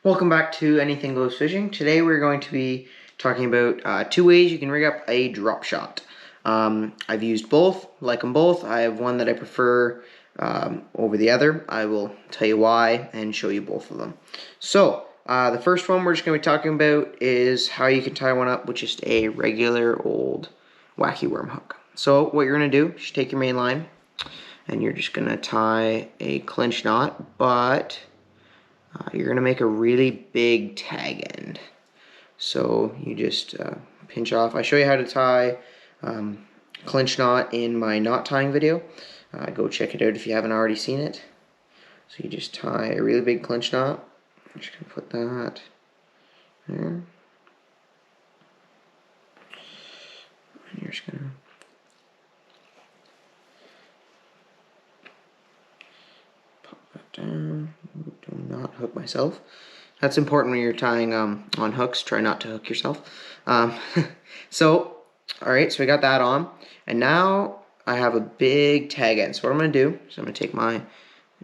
Welcome back to Anything Goes Fishing. Today we're going to be talking about two ways you can rig up a drop shot. I've used both, like them both. I have one that I prefer over the other. I will tell you why and show you both of them. So the first one we're just going to be talking about is how you can tie one up with just a regular old wacky worm hook. So what you're going to do is take your main line and you're just going to tie a clinch knot, but you're going to make a really big tag end. So you just pinch off. I show you how to tie clinch knot in my knot tying video. Go check it out if you haven't already seen it. So you just tie a really big clinch knot. I'm just going to put that there. And you're just going to pop that down. Do not hook myself. That's important when you're tying on hooks. Try not to hook yourself. So, alright, so we got that on. And now I have a big tag end. So what I'm going to do is I'm going to take my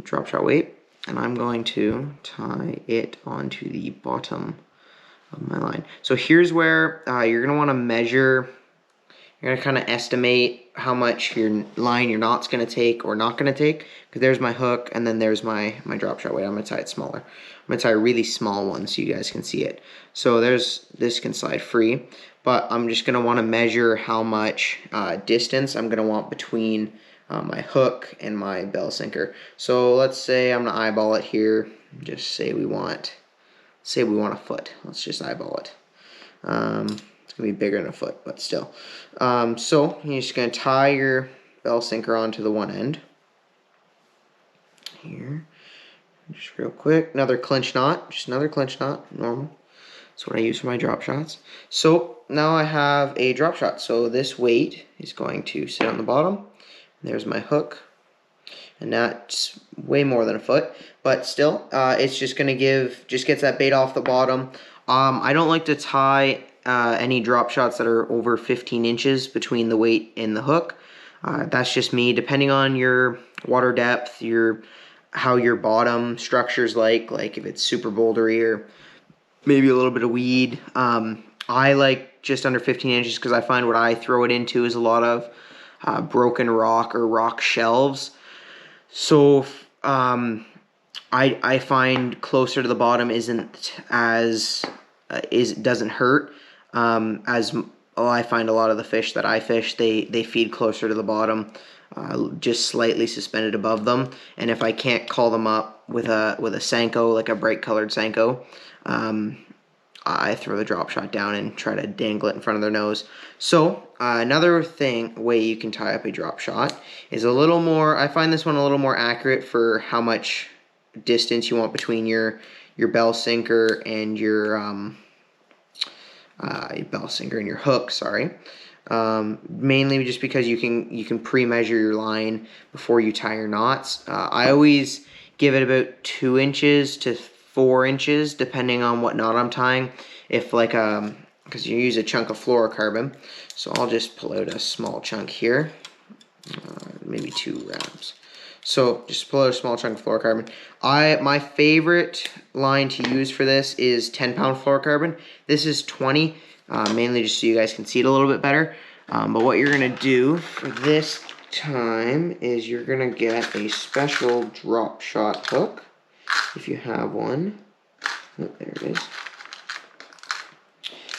drop shot weight and I'm going to tie it onto the bottom of my line. So here's where you're going to want to measure. You're going to kind of estimate how much your knot's going to take or not going to take. Because there's my hook and then there's my drop shot weight. I'm going to tie it smaller. I'm going to tie a really small one so you guys can see it. So this can slide free. But I'm just going to want to measure how much distance I'm going to want between my hook and my bell sinker. So let's say I'm going to eyeball it here. Just say we want a foot. Let's just eyeball it. It's going to be bigger than a foot, but still. So you're just going to tie your bell sinker onto the one end. Here. Just real quick. Another clinch knot. Just another clinch knot. Normal. That's what I use for my drop shots. So now I have a drop shot. So this weight is going to sit on the bottom. There's my hook. And that's way more than a foot. But still, it's just going to gets that bait off the bottom. I don't like to tie any drop shots that are over 15 inches between the weight and the hook. That's just me. Depending on your water depth, how your bottom structure's like if it's super bouldery or maybe a little bit of weed. I like just under 15 inches because I find what I throw it into is a lot of broken rock or rock shelves. So I find closer to the bottom doesn't hurt I find a lot of the fish that I fish they feed closer to the bottom, just slightly suspended above them. And if I can't call them up with a Senko, like a bright colored Senko, I throw the drop shot down and try to dangle it in front of their nose. So another way you can tie up a drop shot is a little more. I find this one a little more accurate for how much distance you want between your bell sinker and your hook. Sorry. Mainly just because you can pre-measure your line before you tie your knots. I always give it about 2 inches to 4 inches depending on what knot I'm tying. If because you use a chunk of fluorocarbon, so I'll just pull out a small chunk here, maybe 2 wraps. So just pull out a small chunk of fluorocarbon. My favorite line to use for this is 10-pound fluorocarbon. This is 20, mainly just so you guys can see it a little bit better. But what you're going to do for this time is you're going to get a special drop shot hook, if you have one. Oh, there it is.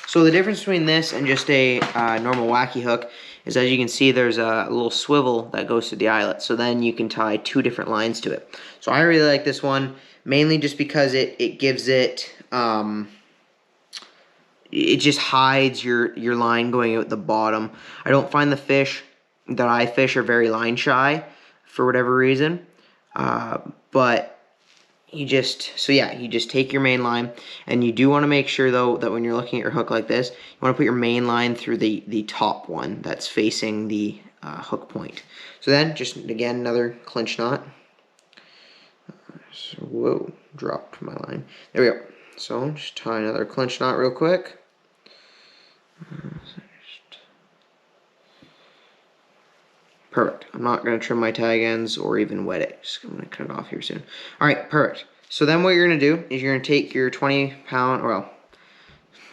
So the difference between this and just a normal wacky hook is, as you can see, there's a little swivel that goes to the eyelet. So then you can tie 2 different lines to it. So I really like this one, mainly just because it gives it, it just hides your line going out the bottom. I don't find the fish that I fish are very line shy for whatever reason. But you just take your main line, and you do want to make sure though that when you're looking at your hook like this, you want to put your main line through the top one that's facing the hook point. So then just again another clinch knot. So, whoa, dropped my line. There we go. So just tie another clinch knot real quick. Perfect. I'm not going to trim my tag ends or even wet it. I'm going to cut it off here soon. All right, perfect. So then what you're going to do is you're going to take your 20 pound, well,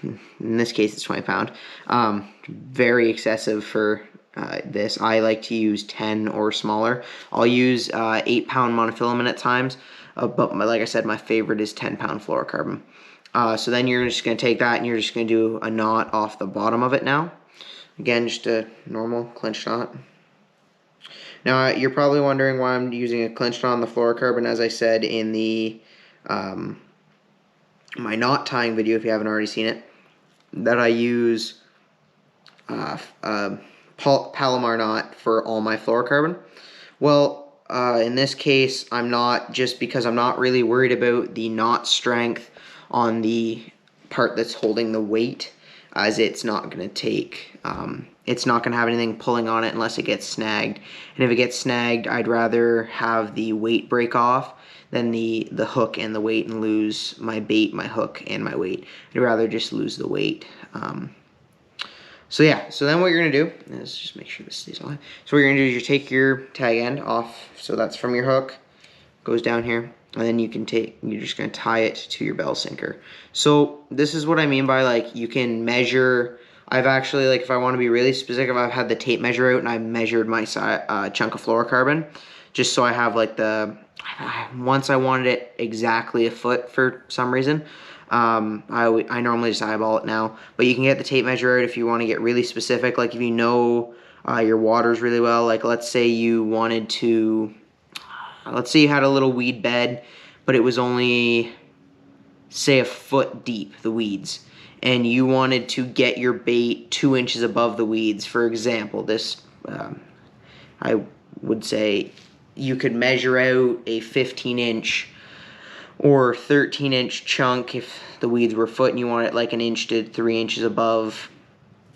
in this case it's 20 pound, very excessive for this. I like to use 10 or smaller. I'll use 8 pound monofilament at times, but like I said, my favorite is 10 pound fluorocarbon. So then you're just going to take that and you're just going to do a knot off the bottom of it now. Again, just a normal clinch knot. Now, you're probably wondering why I'm using a clinch knot on the fluorocarbon. As I said in the my knot tying video, if you haven't already seen it, that I use Palomar knot for all my fluorocarbon. Well, in this case, I'm not, just because I'm not really worried about the knot strength on the part that's holding the weight, as it's not going to take, it's not going to have anything pulling on it unless it gets snagged. And if it gets snagged, I'd rather have the weight break off than the hook and the weight and lose my bait, my hook, and my weight. I'd rather just lose the weight. So yeah, so then what you're going to do is just make sure this stays on. So what you're going to do is you take your tag end off, so that's from your hook, goes down here, and then you can you're just going to tie it to your bell sinker. So this is what I mean by, like, you can measure. I've actually, like, if I want to be really specific, I've had the tape measure out and I've measured my chunk of fluorocarbon, just so I have, like, once I wanted it exactly a foot for some reason. I normally just eyeball it now, but you can get the tape measure out if you want to get really specific. Like, if you know your waters really well, like let's say you wanted to, let's say you had a little weed bed, but it was only, say, a foot deep, the weeds, and you wanted to get your bait 2 inches above the weeds, for example. This, I would say you could measure out a 15-inch or 13-inch chunk if the weeds were a foot and you want it like 1 inch to 3 inches above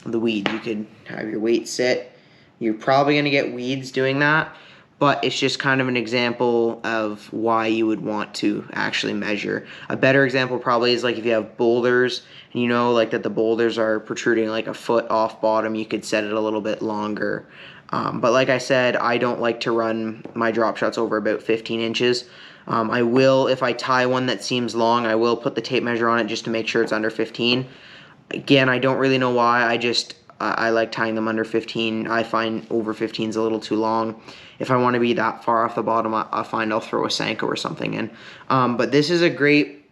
the weeds. You could have your weight set. You're probably going to get weeds doing that, but it's just kind of an example of why you would want to actually measure. A better example probably is like if you have boulders and you know, like, that the boulders are protruding like a foot off bottom, you could set it a little bit longer. But like I said, I don't like to run my drop shots over about 15 inches. I will, if I tie one that seems long, I will put the tape measure on it just to make sure it's under 15. Again, I don't really know why. I like tying them under 15. I find over 15 is a little too long. If I want to be that far off the bottom, I find I'll throw a Senko or something in. But this is a great,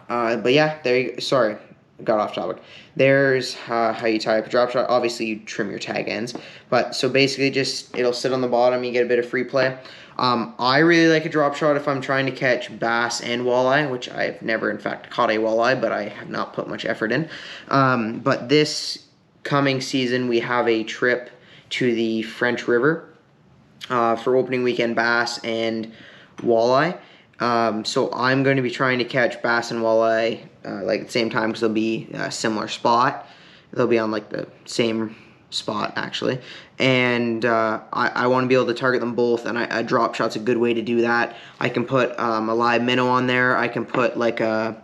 but yeah, there you go. Sorry, got off topic. There's how you tie up a drop shot. Obviously, you trim your tag ends. But so basically, just it'll sit on the bottom. You get a bit of free play. I really like a drop shot if I'm trying to catch bass and walleye, which I've never, in fact, caught a walleye, but I have not put much effort in. But this coming season, we have a trip to the French River for opening weekend bass and walleye. So I'm going to be trying to catch bass and walleye like at the same time, because they'll be a similar spot. They'll be on like the same spot actually, and I want to be able to target them both, and a drop shot's a good way to do that. I can put a live minnow on there. I can put like I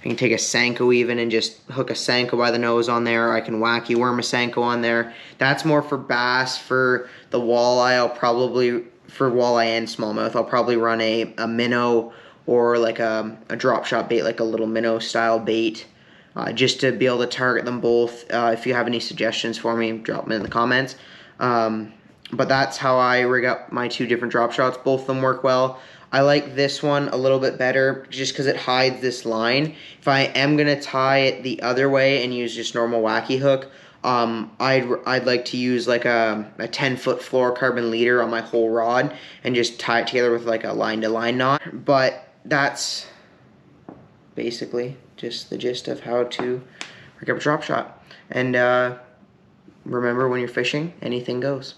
can take a Senko even and just hook a Senko by the nose on there. I can wacky worm a Senko on there. That's more for bass. For the walleye, I'll probably, for walleye and smallmouth, I'll probably run a minnow or like a drop shot bait, like a little minnow style bait, just to be able to target them both. If you have any suggestions for me, drop them in the comments. But that's how I rig up my two different drop shots. Both of them work well. I like this one a little bit better just because it hides this line. If I am going to tie it the other way and use just normal wacky hook, I'd like to use like a 10-foot fluorocarbon leader on my whole rod and just tie it together with like a line-to-line knot. But that's basically just the gist of how to rig up a drop shot. And remember, when you're fishing, anything goes.